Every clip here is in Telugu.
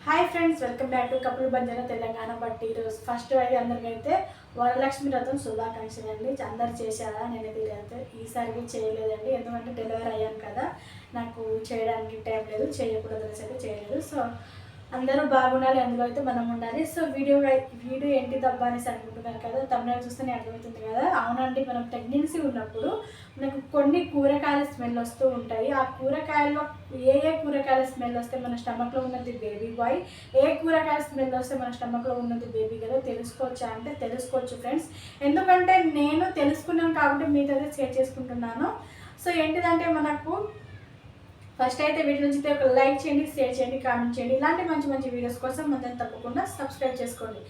Hi friends, welcome back to couple Banjara Telangana. But ఈరోజు ఫస్ట్ అయితే అందరికైతే వరలక్ష్మి వ్రతం శుభాకాంక్షలు అండి. అందరు చేశారా? నేనైతే ఈసారి చేయలేదండి, ఎందుకంటే డెలివరీ అయ్యాను కదా, నాకు చేయడానికి టైం లేదు, చేయకూడదు అనేసి అయితే చేయలేదు. సో అందరూ బాగుండాలి, అందులో అయితే మనం ఉండాలి. సో వీడియో ఏంటి దబ్బా అనేసి అనుకుంటున్నారు కదా, తమిళ చూస్తేనే అర్థమవుతుంది కదా. అవునండి, మనం ప్రెగ్నెన్సీ ఉన్నప్పుడు మనకు కొన్ని కూరగాయల స్మెల్ వస్తూ ఉంటాయి. ఆ కూరగాయల్లో ఏ కూరగాయల స్మెల్ వస్తే మన స్టమక్లో ఉన్నది బేబీ బాయ్, ఏ కూరగాయల స్మెల్ వస్తే మన స్టమక్లో ఉన్నది బేబీ కదా తెలుసుకోవచ్చా అంటే తెలుసుకోవచ్చు ఫ్రెండ్స్. ఎందుకంటే నేను తెలుసుకున్నాను కాబట్టి మీతో షేర్ చేసుకుంటున్నాను. సో ఏంటిదంటే మనకు ఫస్ట్ అయితే వీడియో నచ్చితే ఒక లైక్ చేయండి, షేర్ చేయండి, కామెంట్ చేయండి. ఇలాంటి మంచి మంచి వీడియోస్ కోసం మనం తప్పకుండా సబ్స్క్రైబ్ చేసుకోండి.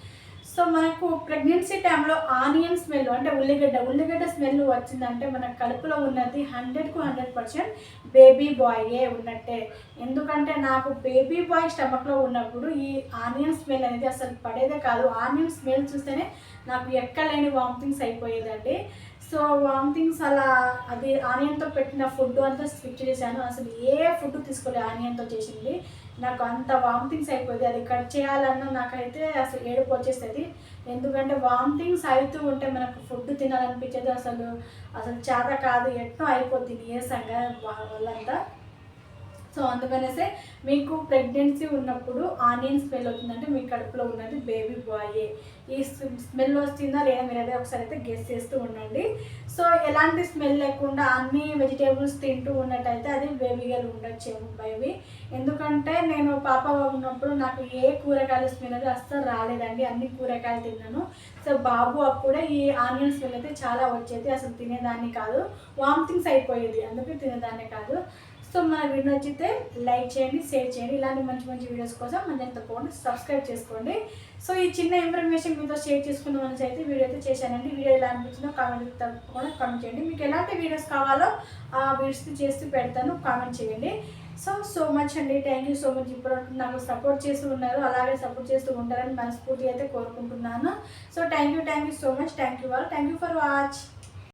సో మనకు ప్రెగ్నెన్సీ టైంలో ఆనియన్ స్మెల్ అంటే ఉల్లిగడ్డ స్మెల్ వచ్చిందంటే మన కడుపులో ఉన్నది 100కు 100% బేబీ బాయే ఉన్నట్టే. ఎందుకంటే నాకు బేబీ బాయ్ స్టమక్లో ఉన్నప్పుడు ఈ ఆనియన్ స్మెల్ అనేది అసలు పడేదే కాదు. ఆనియన్ స్మెల్ చూస్తేనే నాకు ఎక్కలేని వామిటింగ్స్ అయిపోయేదండి. సో వామిటింగ్స్ అలా అది ఆనియన్తో పెట్టిన ఫుడ్ అంతా స్కిప్ చేశాను. అసలు ఏ ఫుడ్ తీసుకోలేదు ఆనియన్తో చేసింది. నాకు అంత వామిటింగ్స్ అయిపోయింది. అది కట్ చేయాలన్నా నాకైతే అసలు ఏడుపు వచ్చేస్తుంది. ఎందుకంటే వామిటింగ్స్ అవుతూ ఉంటే మనకు ఫుడ్ తినాలనిపించేది. అసలు చేత కాదు, ఎట్నో అయిపోద్ది నీరసంగా వాళ్ళంతా. సో అందుకనేసే మీకు ప్రెగ్నెన్సీ ఉన్నప్పుడు ఆనియన్ స్మెల్ అవుతుందంటే మీ కడుపులో ఉన్నది బేబీ బాయే. ఈ స్మెల్ వస్తుందా లేదా మీరు అదే ఒకసారి అయితే గెస్ చేస్తూ ఉండండి. సో ఎలాంటి స్మెల్ లేకుండా అన్ని వెజిటేబుల్స్ తింటూ ఉన్నట్టయితే అది బేబీ గర్ల్ ఉండొచ్చేమో బేబీ. ఎందుకంటే నేను పాప ఉన్నప్పుడు నాకు ఏ కూరగాయల స్మెల్ అయితే అస్సలు రాలేదండి, అన్ని కూరగాయలు తిన్నాను. సో బాబు అప్పుడే ఈ ఆనియన్ స్మెల్ అయితే చాలా వచ్చేది. అసలు తినేదాన్ని కాదు, వామిటింగ్స్ అయిపోయేది, అందుకే తినేదాన్ని కాదు. సో మన వీడియో నచ్చితే లైక్ చేయండి, షేర్ చేయండి. ఇలాంటి మంచి మంచి వీడియోస్ కోసం మన తప్పకుండా సబ్స్క్రైబ్ చేసుకోండి. సో ఈ చిన్న ఇన్ఫర్మేషన్ మీతో షేర్ చేసుకుందాం అనేసి అయితే వీడియో అయితే చేశానండి. వీడియో ఎలా అనిపించిందో కామెంట్ తప్పకుండా కామెంట్ చేయండి. మీకు ఎలాంటి వీడియోస్ కావాలో ఆ వీడియోస్ చేసి పెడతాను, కామెంట్ చేయండి. సో మచ్ అండి, థ్యాంక్ యూ సో మచ్. ఇప్పుడు నాకు సపోర్ట్ చేస్తూ ఉన్నారు, అలాగే సపోర్ట్ చేస్తూ ఉంటారని మనస్ఫూర్తి అయితే కోరుకుంటున్నాను. So thank you so much, thank you for watch.